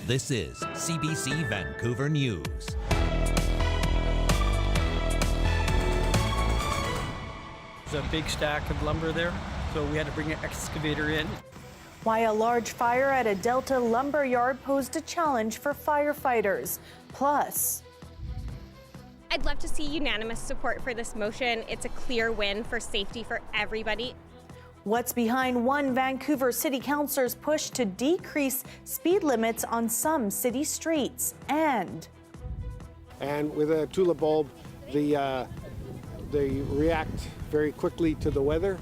This is CBC Vancouver News. There's a big stack of lumber there, so we had to bring an excavator in. Why a large fire at a Delta lumber yard posed a challenge for firefighters. Plus, I'd love to see unanimous support for this motion. It's a clear win for safety for everybody. what's behind one Vancouver City Councillor's push to decrease speed limits on some city streets. And with a tulip bulb, they react very quickly to the weather.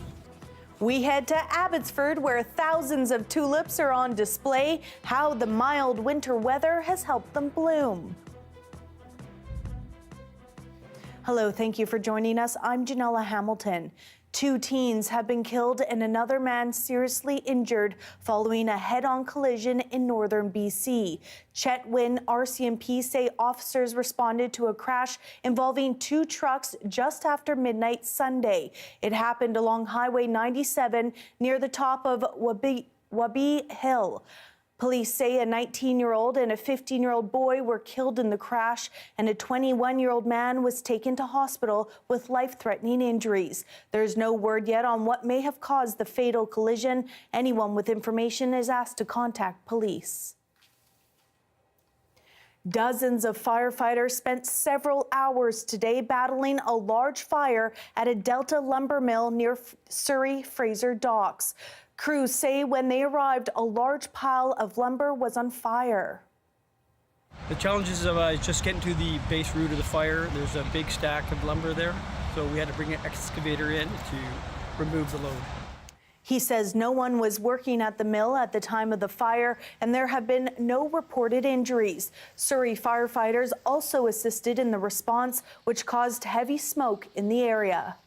we head to Abbotsford, where thousands of tulips are on display, how the mild winter weather has helped them bloom. Hello, thank you for joining us. I'm Janella Hamilton. 2 teens have been killed and another man seriously injured following a head-on collision in northern BC. Chetwynd RCMP say officers responded to a crash involving 2 trucks just after midnight Sunday. It happened along Highway 97 near the top of Wabi Hill. Police say a 19-year-old and a 15-year-old boy were killed in the crash, and a 21-year-old man was taken to hospital with life-threatening injuries. There's no word yet on what may have caused the fatal collision. Anyone with information is asked to contact police. Dozens of firefighters spent several hours today battling a large fire at a Delta lumber mill near Surrey Fraser Docks. Crews say when they arrived, a large pile of lumber was on fire. The challenges of just getting to the base root of the fire. There's a big stack of lumber there, so we had to bring an excavator in to remove the load. He says no one was working at the mill at the time of the fire, and there have been no reported injuries. Surrey firefighters also assisted in the response, which caused heavy smoke in the area.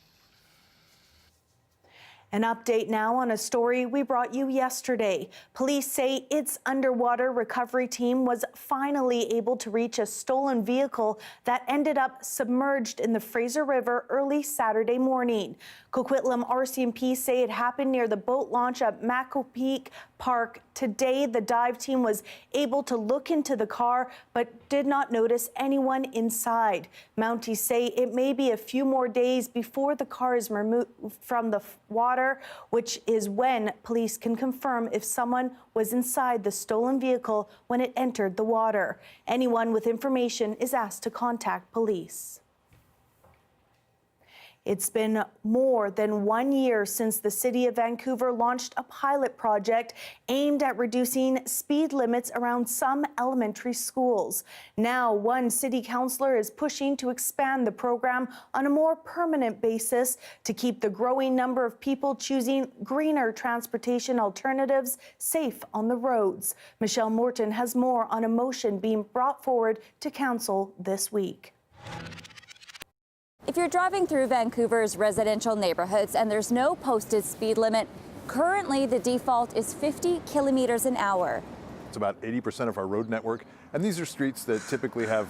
An update now on a story we brought you yesterday. Police say its underwater recovery team was finally able to reach a stolen vehicle that ended up submerged in the Fraser River early Saturday morning. Coquitlam RCMP say it happened near the boat launch at Makopeak Park. Today, the dive team was able to look into the car but did not notice anyone inside. Mounties say it may be a few more days before the car is removed from the water, which is when police can confirm if someone was inside the stolen vehicle when it entered the water. Anyone with information is asked to contact police. It's been more than 1 year since the City of Vancouver launched a pilot project aimed at reducing speed limits around some elementary schools. Now, one city councillor is pushing to expand the program on a more permanent basis to keep the growing number of people choosing greener transportation alternatives safe on the roads. Michelle Morton has more on a motion being brought forward to council this week. If you're driving through Vancouver's residential neighborhoods and there's no posted speed limit, currently the default is 50 kilometers an hour. It's about 80% of our road network, and these are streets that typically have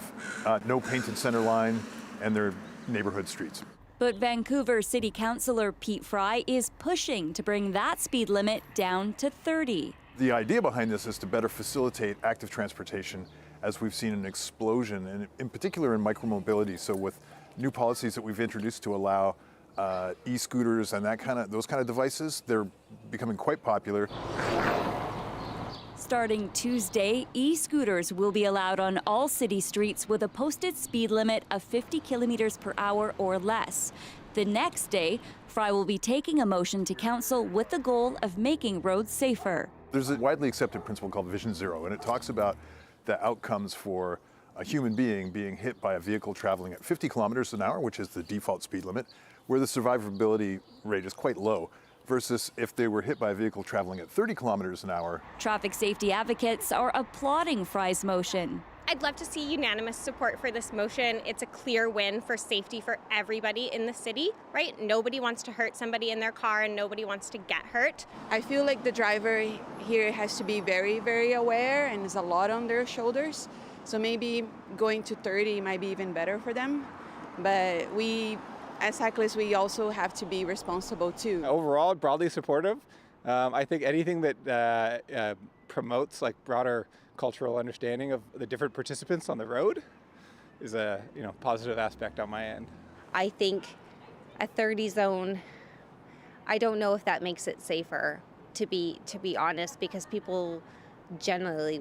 no painted center line, and they're neighborhood streets. But Vancouver City Councillor Pete Fry is pushing to bring that speed limit down to 30. The idea behind this is to better facilitate active transportation, as we've seen an explosion, and in particular in micromobility. So with new policies that we've introduced to allow e-scooters and those kind of devices, they're becoming quite popular. Starting Tuesday, e-scooters will be allowed on all city streets with a posted speed limit of 50 kilometers per hour or less. The next day, Fry will be taking a motion to council with the goal of making roads safer. There's a widely accepted principle called Vision Zero, and it talks about the outcomes for a human being hit by a vehicle traveling at 50 kilometers an hour, which is the default speed limit, where the survivability rate is quite low, versus if they were hit by a vehicle traveling at 30 kilometers an hour. Traffic safety advocates are applauding Fry's motion. I'd love to see unanimous support for this motion. It's a clear win for safety for everybody in the city, right? Nobody wants to hurt somebody in their car and nobody wants to get hurt. I feel like the driver here has to be very, very aware, and there's a lot on their shoulders. So maybe going to 30 might be even better for them. But we, as cyclists, we also have to be responsible too. Overall, broadly supportive. I think anything that promotes like broader cultural understanding of the different participants on the road is a positive aspect on my end. I think a 30 zone, I don't know if that makes it safer, to be honest, because people generally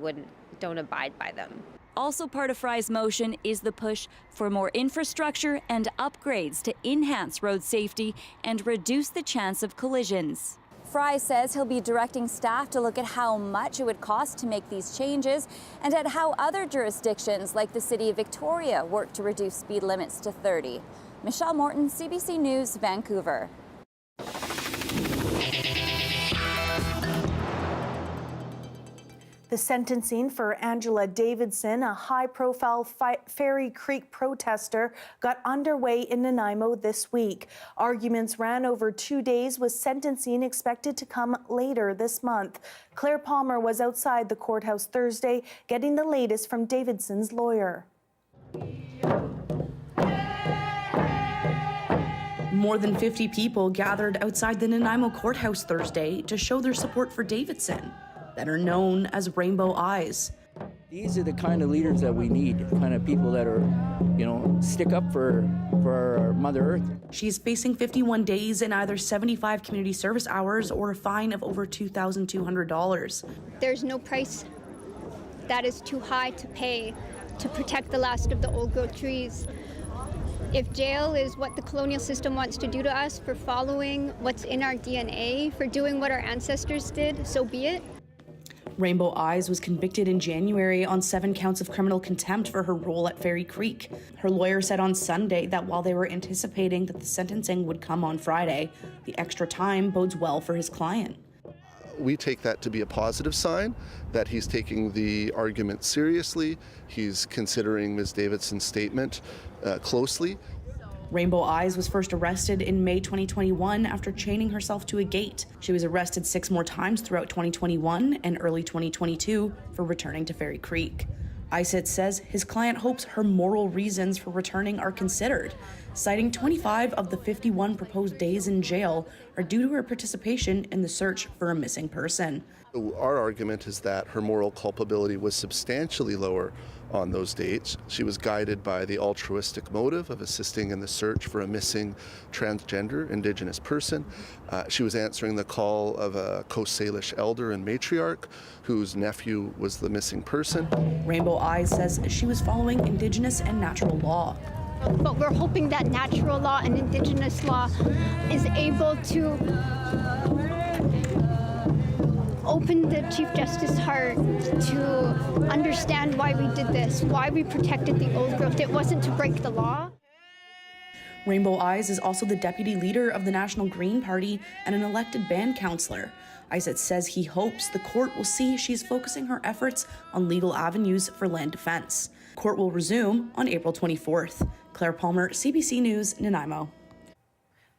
don't abide by them. Also part of Fry's motion is the push for more infrastructure and upgrades to enhance road safety and reduce the chance of collisions. Fry says he'll be directing staff to look at how much it would cost to make these changes and at how other jurisdictions like the City of Victoria work to reduce speed limits to 30. Michelle Morton, CBC News, Vancouver. The sentencing for Angela Davidson, a high-profile Fairy Creek protester, got underway in Nanaimo this week. Arguments ran over 2 days, with sentencing expected to come later this month. Claire Palmer was outside the courthouse Thursday, getting the latest from Davidson's lawyer. More than 50 people gathered outside the Nanaimo courthouse Thursday to show their support for Davidson, better known as Rainbow Eyes. These are the kind of leaders that we need, the kind of people that are, stick up for our Mother Earth. She's facing 51 days and either 75 community service hours or a fine of over $2,200. There's no price that is too high to pay to protect the last of the old-growth trees. If jail is what the colonial system wants to do to us for following what's in our DNA, for doing what our ancestors did, so be it. Rainbow Eyes was convicted in January on 7 counts of criminal contempt for her role at Fairy Creek. Her lawyer said on Sunday that while they were anticipating that the sentencing would come on Friday, the extra time bodes well for his client. We take that to be a positive sign, that he's taking the argument seriously. He's considering Ms. Davidson's statement closely. Rainbow Eyes was first arrested in May 2021 after chaining herself to a gate. She was arrested 6 more times throughout 2021 and early 2022 for returning to Fairy Creek. ISIT says his client hopes her moral reasons for returning are considered, citing 25 of the 51 proposed days in jail are due to her participation in the search for a missing person. Our argument is that her moral culpability was substantially lower on those dates. She was guided by the altruistic motive of assisting in the search for a missing transgender Indigenous person. She was answering the call of a Coast Salish elder and matriarch whose nephew was the missing person. Rainbow Eyes says she was following Indigenous and natural law. But we're hoping that natural law and Indigenous law is able to open the Chief Justice's heart to understand why we did this, why we protected the old growth. It wasn't to break the law. Rainbow Eyes is also the deputy leader of the National Green Party and an elected band councillor. ISIT says he hopes the court will see she's focusing her efforts on legal avenues for land defense. Court will resume on April 24th. Claire Palmer, CBC News, Nanaimo.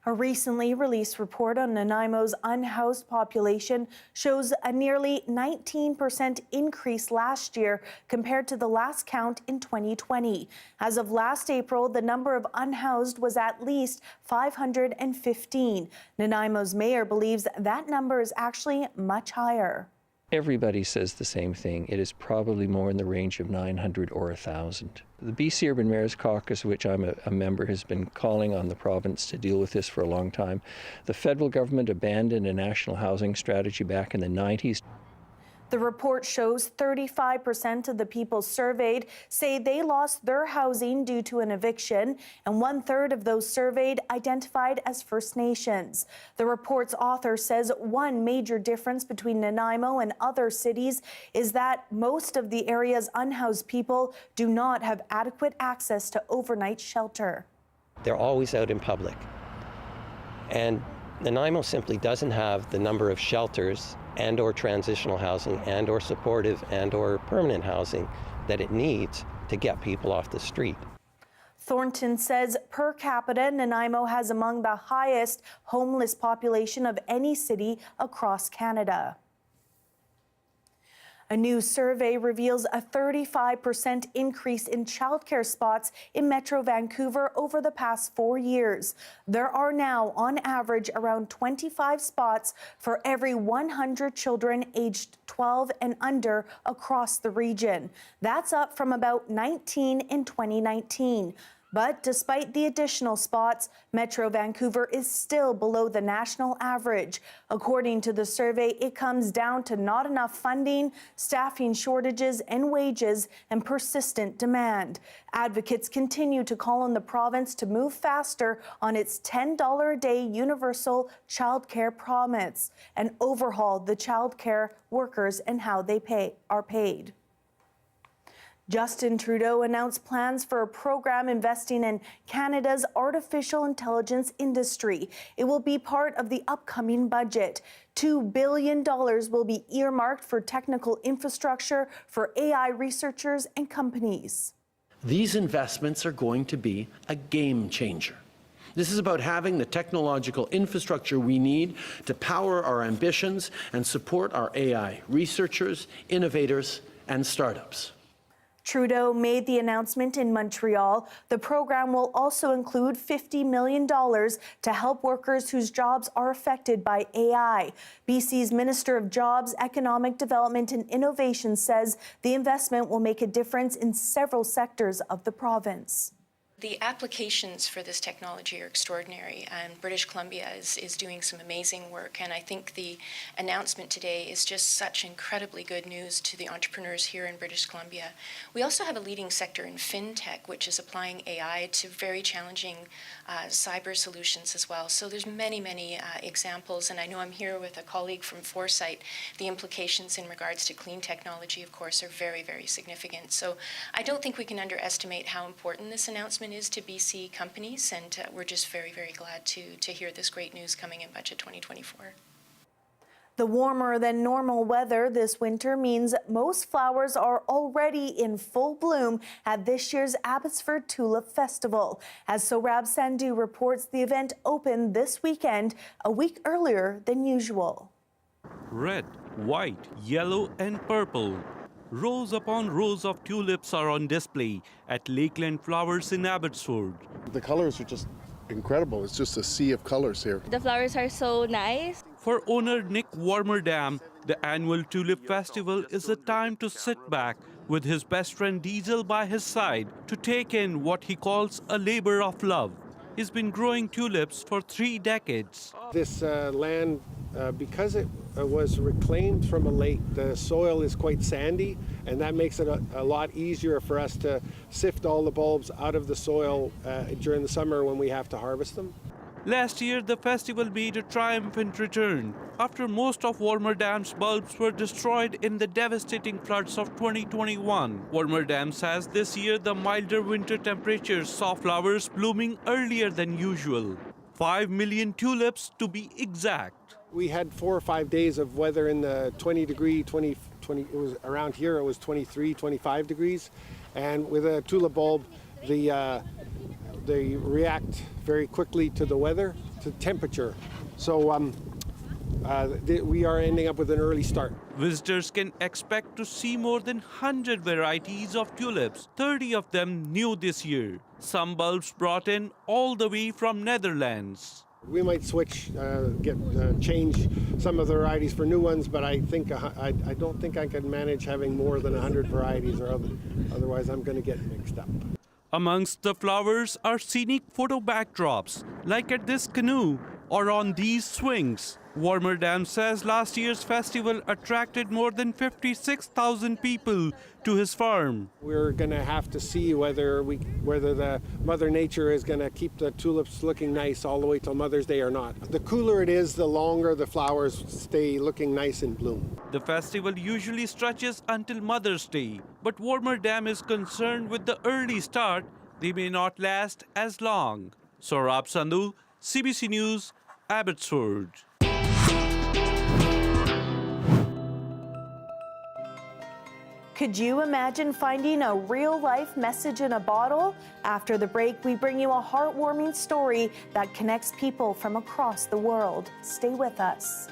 A recently released report on Nanaimo's unhoused population shows a nearly 19% increase last year compared to the last count in 2020. As of last April, the number of unhoused was at least 515. Nanaimo's mayor believes that number is actually much higher. Everybody says the same thing. It is probably more in the range of 900 or 1,000. The BC Urban Mayors Caucus, of which I'm a member, has been calling on the province to deal with this for a long time. The federal government abandoned a national housing strategy back in the 90s. The report shows 35% of the people surveyed say they lost their housing due to an eviction, and 1/3 of those surveyed identified as First Nations. The report's author says one major difference between Nanaimo and other cities is that most of the area's unhoused people do not have adequate access to overnight shelter. They're always out in public. And Nanaimo simply doesn't have the number of shelters and or transitional housing and or supportive and or permanent housing that it needs to get people off the street. Thornton says per capita, Nanaimo has among the highest homeless population of any city across Canada. A new survey reveals a 35% increase in childcare spots in Metro Vancouver over the past 4 years. There are now, on average, around 25 spots for every 100 children aged 12 and under across the region. That's up from about 19 in 2019. But despite the additional spots, Metro Vancouver is still below the national average. According to the survey, it comes down to not enough funding, staffing shortages and wages, and persistent demand. Advocates continue to call on the province to move faster on its $10 a day universal childcare promise and overhaul the childcare workers and how they are paid. Justin Trudeau announced plans for a program investing in Canada's artificial intelligence industry. It will be part of the upcoming budget. $2 billion will be earmarked for technical infrastructure for AI researchers and companies. These investments are going to be a game changer. This is about having the technological infrastructure we need to power our ambitions and support our AI researchers, innovators, and startups. Trudeau made the announcement in Montreal. The program will also include $50 million to help workers whose jobs are affected by AI. BC's Minister of Jobs, Economic Development and Innovation says the investment will make a difference in several sectors of the province. The applications for this technology are extraordinary, and British Columbia is doing some amazing work, and I think the announcement today is just such incredibly good news to the entrepreneurs here in British Columbia. We also have a leading sector in fintech, which is applying AI to very challenging cyber solutions as well. So there's many examples, and I know I'm here with a colleague from Foresight. The implications in regards to clean technology, of course, are very significant. So I don't think we can underestimate how important this announcement is to BC companies, and we're just very glad to hear this great news coming in Budget 2024. The warmer than normal weather this winter means most flowers are already in full bloom at this year's Abbotsford Tulip Festival. As Sohrab Sandhu reports, the event opened this weekend, a week earlier than usual. Red, white, yellow and purple. Rows upon rows of tulips are on display at Lakeland Flowers in Abbotsford. The colors are just incredible. It's just a sea of colors here. The flowers are so nice. For owner Nick Warmerdam, the annual Tulip Festival is a time to sit back with his best friend Diesel by his side to take in what he calls a labor of love. He's been growing tulips for 3 decades. This land, because it was reclaimed from a lake, the soil is quite sandy, and that makes it a lot easier for us to sift all the bulbs out of the soil during the summer when we have to harvest them. Last year, the festival made a triumphant return after most of Warmerdam's bulbs were destroyed in the devastating floods of 2021. Warmerdam says this year the milder winter temperatures saw flowers blooming earlier than usual. 5 million tulips to be exact. We had 4 or 5 days of weather in the 20, it was around here, it was 23, 25 degrees. And with a tulip bulb, they react very quickly to the weather, to temperature. So we are ending up with an early start. Visitors can expect to see more than 100 varieties of tulips, 30 of them new this year. Some bulbs brought in all the way from Netherlands. We might switch, change some of the varieties for new ones, but I don't think I can manage having more than 100 varieties, or otherwise I'm going to get mixed up. Amongst the flowers are scenic photo backdrops, like at this canoe or on these swings. Warmerdam says last year's festival attracted more than 56,000 people to his farm. We're going to have to see whether the Mother Nature is going to keep the tulips looking nice all the way till Mother's Day or not. The cooler it is, the longer the flowers stay looking nice in bloom. The festival usually stretches until Mother's Day, but Warmerdam is concerned with the early start. They may not last as long. Sohrab Sandhu, CBC News, Abbotsford. Could you imagine finding a real-life message in a bottle? After the break, we bring you a heartwarming story that connects people from across the world. Stay with us.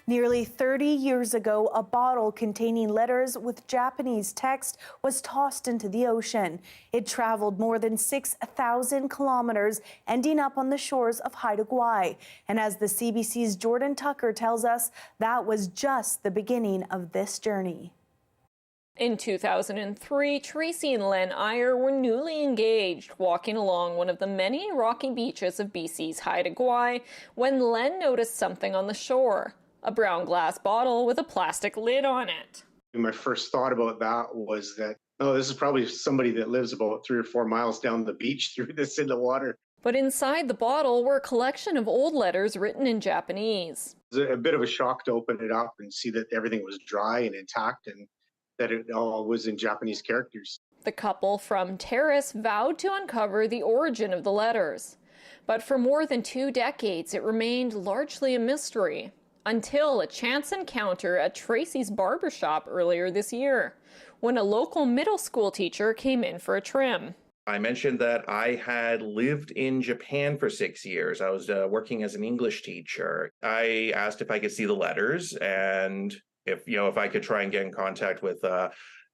Nearly 30 years ago, a bottle containing letters with Japanese text was tossed into the ocean. It traveled more than 6,000 kilometers, ending up on the shores of Haida Gwaii. And as the CBC's Jordan Tucker tells us, that was just the beginning of this journey. In 2003, Tracy and Len Iyer were newly engaged, walking along one of the many rocky beaches of BC's Haida Gwaii when Len noticed something on the shore. A brown glass bottle with a plastic lid on it. My first thought about that was that, oh, this is probably somebody that lives about 3 or 4 miles down the beach threw this in the water. But inside the bottle were a collection of old letters written in Japanese. It was a bit of a shock to open it up and see that everything was dry and intact and that it all was in Japanese characters. The couple from Terrace vowed to uncover the origin of the letters. But for more than 2 decades, it remained largely a mystery. Until a chance encounter at Tracy's barbershop earlier this year, when a local middle school teacher came in for a trim. I mentioned that I had lived in Japan for 6 years. I was working as an English teacher. I asked if I could see the letters and if I could try and get in contact with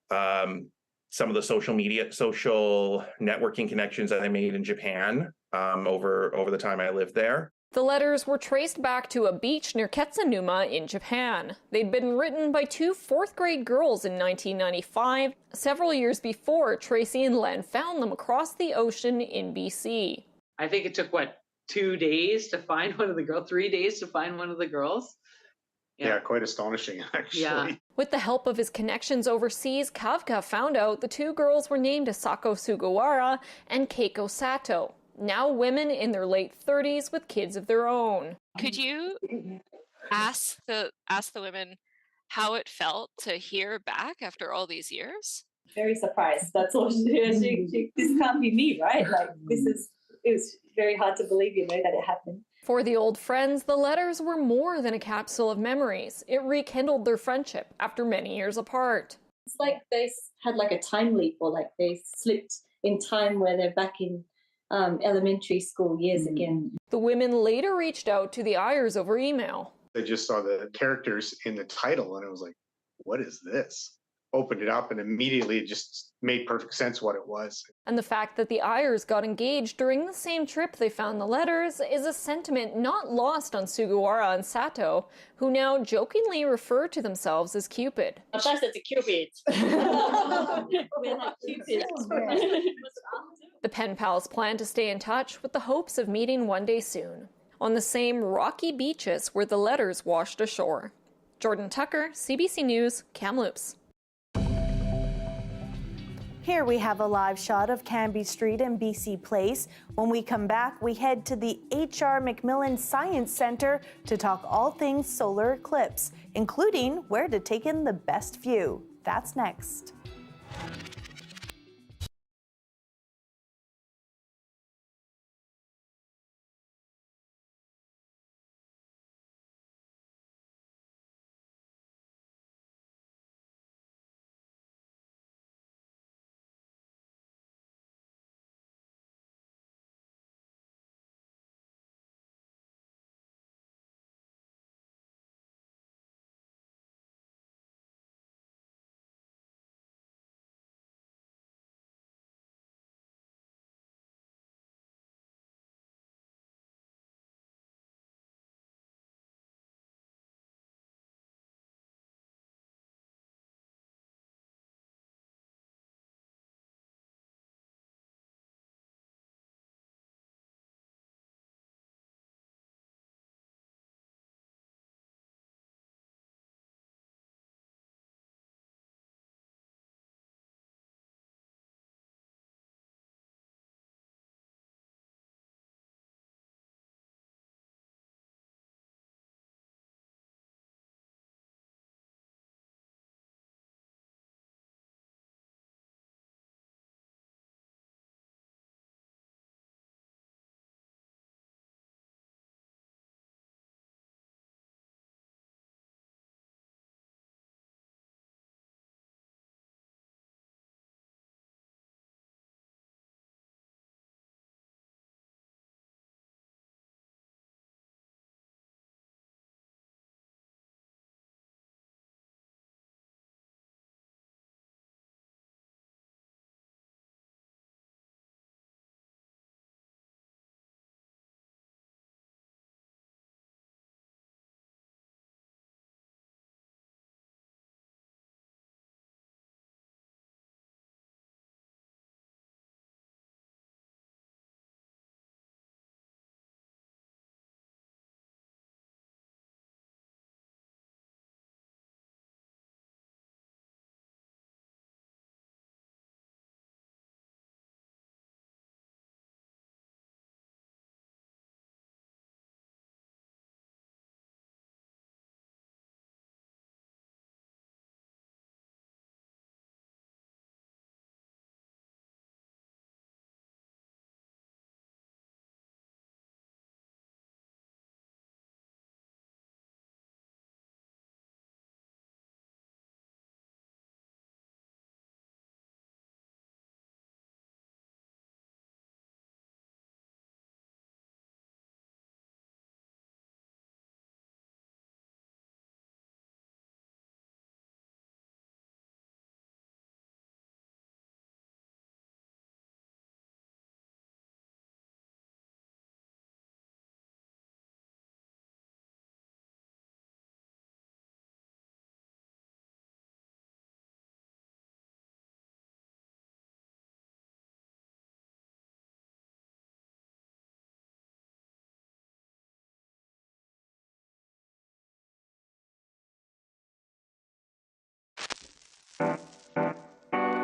some of the social networking connections that I made in Japan over the time I lived there. The letters were traced back to a beach near Ketsunuma in Japan. They'd been written by 2 fourth-grade girls in 1995, several years before Tracy and Len found them across the ocean in BC. I think it took, 2 days to find one of the girls, 3 days to find one of the girls? Yeah, quite astonishing, actually. Yeah. With the help of his connections overseas, Kafka found out the 2 girls were named Asako Sugawara and Keiko Sato, now women in their late 30s with kids of their own. Could you ask the women how it felt to hear back after all these years? Very surprised. That's all she this can't be me, right? It was very hard to believe, that it happened. For the old friends, the letters were more than a capsule of memories. It rekindled their friendship after many years apart. It's like they had a time leap, or they slipped in time where they're back in elementary school years again. The women later reached out to the Ayers over email. I just saw the characters in the title and I was like, what is this? Opened it up and immediately it just made perfect sense what it was. And the fact that the Ayers got engaged during the same trip they found the letters is a sentiment not lost on Sugawara and Sato, who now jokingly refer to themselves as Cupid. That's a Cupid. We're like Cupid. The pen pals plan to stay in touch with the hopes of meeting one day soon, on the same rocky beaches where the letters washed ashore. Jordan Tucker, CBC News, Kamloops. Here we have a live shot of Canby Street and BC Place. When we come back, we head to the H.R. Macmillan Science Centre to talk all things solar eclipse, including where to take in the best view. That's next.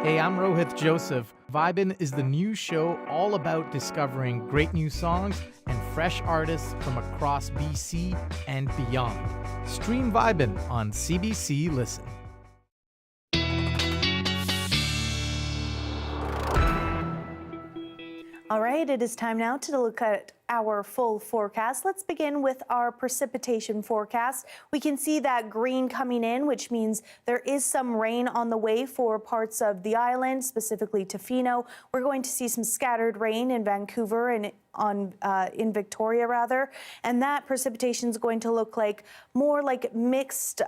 Hey, I'm Rohith Joseph. Vibin' is the new show all about discovering great new songs and fresh artists from across BC and beyond. Stream Vibin' on CBC Listen. All right, it is time now to look at our full forecast. Let's begin with our precipitation forecast. We can see that green coming in, which means there is some rain on the way for parts of the island, specifically Tofino. We're going to see some scattered rain in Vancouver and in Victoria, rather. And that precipitation is going to look like more like mixed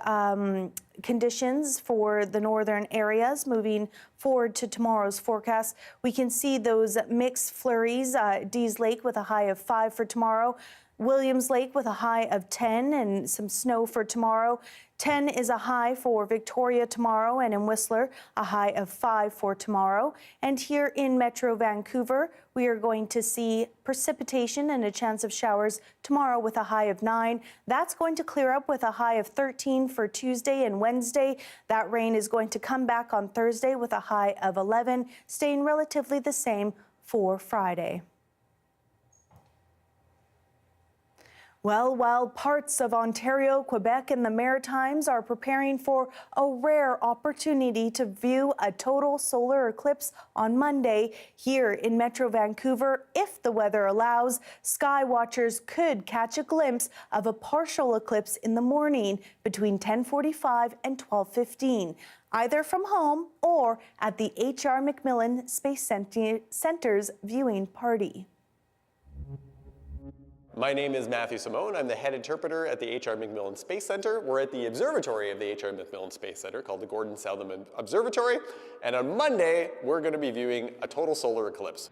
conditions for the northern areas. Moving forward to tomorrow's forecast, we can see those mixed flurries. Dease Lake with a high of 5 for tomorrow. Williams Lake with a high of 10 and some snow for tomorrow. 10 is a high for Victoria tomorrow, and in Whistler, a high of 5 for tomorrow. And here in Metro Vancouver, we are going to see precipitation and a chance of showers tomorrow with a high of 9. That's going to clear up with a high of 13 for Tuesday and Wednesday. That rain is going to come back on Thursday with a high of 11, staying relatively the same for Friday. Well, while parts of Ontario, Quebec, and the Maritimes are preparing for a rare opportunity to view a total solar eclipse on Monday, here in Metro Vancouver, if the weather allows, sky watchers could catch a glimpse of a partial eclipse in the morning between 10:45 and 12:15, either from home or at the H.R. MacMillan Space Center's viewing party. My name is Matthew Simone. I'm the head interpreter at the H.R. MacMillan Space Center. We're at the observatory of the H.R. MacMillan Space Center called the Gordon Southam Observatory. And on Monday, we're going to be viewing a total solar eclipse.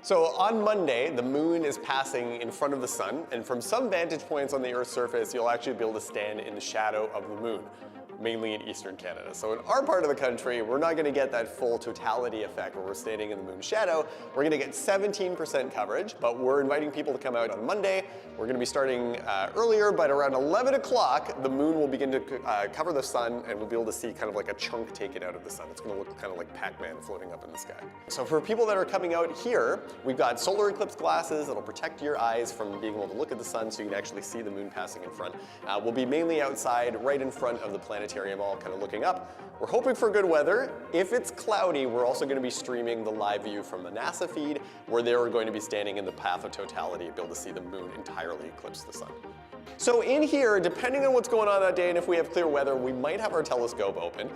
So on Monday, the moon is passing in front of the sun, and from some vantage points on the Earth's surface, you'll actually be able to stand in the shadow of the moon, mainly in eastern Canada. So in our part of the country, we're not going to get that full totality effect where we're standing in the moon's shadow. We're going to get 17% coverage, but we're inviting people to come out on Monday. We're going to be starting earlier, but around 11 o'clock, the moon will begin to cover the sun, and we'll be able to see kind of like a chunk taken out of the sun. It's going to look kind of like Pac-Man floating up in the sky. So for people that are coming out here, we've got solar eclipse glasses that'll protect your eyes from being able to look at the sun so you can actually see the moon passing in front. We'll be mainly outside, right in front of the planetarium, all kind of looking up. We're hoping for good weather. If it's cloudy, we're also going to be streaming the live view from the NASA feed, where they're going to be standing in the path of totality, be able to see the moon entirely eclipse the sun. So in here, depending on what's going on that day and if we have clear weather, we might have our telescope open.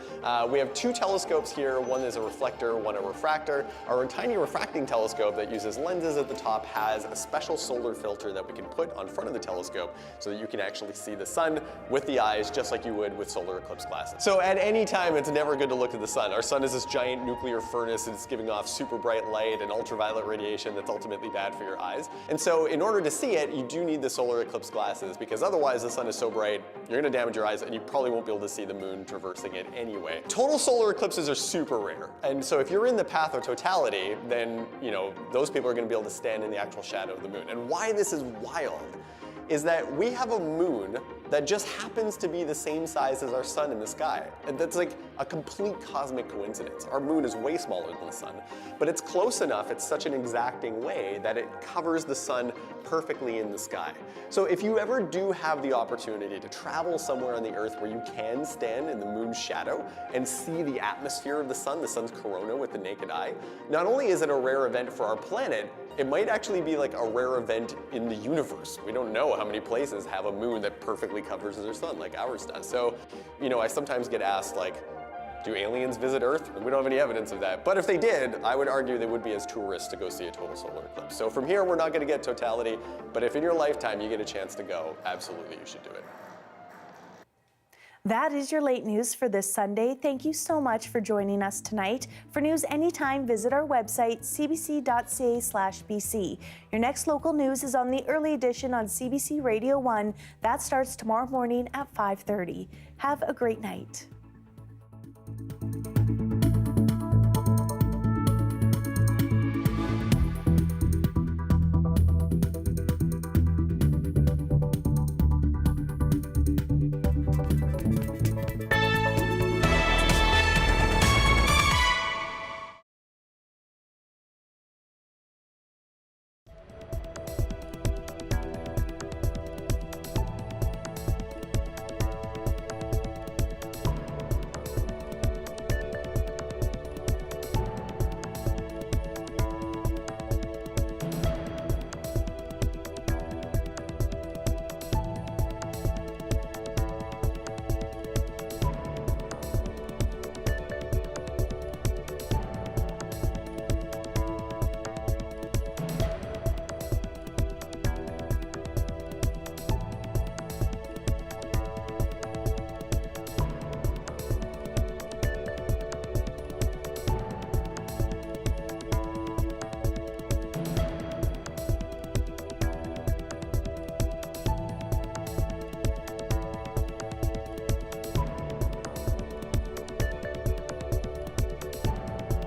We have 2 telescopes here. One is a reflector, one a refractor. Our tiny refracting telescope that uses lenses at the top has a special solar filter that we can put on front of the telescope so that you can actually see the sun with the eyes just like you would with solar eclipse glasses. So at any time, it's never good to look at the sun. Our sun is this giant nuclear furnace, and it's giving off super bright light and ultraviolet radiation that's ultimately bad for your eyes. And so in order to see it, you do need the solar eclipse glasses, because otherwise the sun is so bright, you're gonna damage your eyes and you probably won't be able to see the moon traversing it anyway. Total solar eclipses are super rare. And so if you're in the path of totality, then those people are gonna be able to stand in the actual shadow of the moon. And why this is wild is that we have a moon that just happens to be the same size as our sun in the sky. And that's like a complete cosmic coincidence. Our moon is way smaller than the sun, but it's close enough, it's such an exacting way that it covers the sun perfectly in the sky. So if you ever do have the opportunity to travel somewhere on the Earth where you can stand in the moon's shadow and see the atmosphere of the sun's corona with the naked eye, not only is it a rare event for our planet, it might actually be like a rare event in the universe. We don't know how many places have a moon that perfectly covers their sun like ours does. So, I sometimes get asked, like, do aliens visit Earth? We don't have any evidence of that. But if they did, I would argue they would be as tourists to go see a total solar eclipse. So from here, we're not going to get totality, but if in your lifetime you get a chance to go, absolutely you should do it. That is your late news for this Sunday. Thank you so much for joining us tonight. For news anytime, visit our website, cbc.ca/BC. Your next local news is on the early edition on CBC Radio 1. That starts tomorrow morning at 5:30. Have a great night.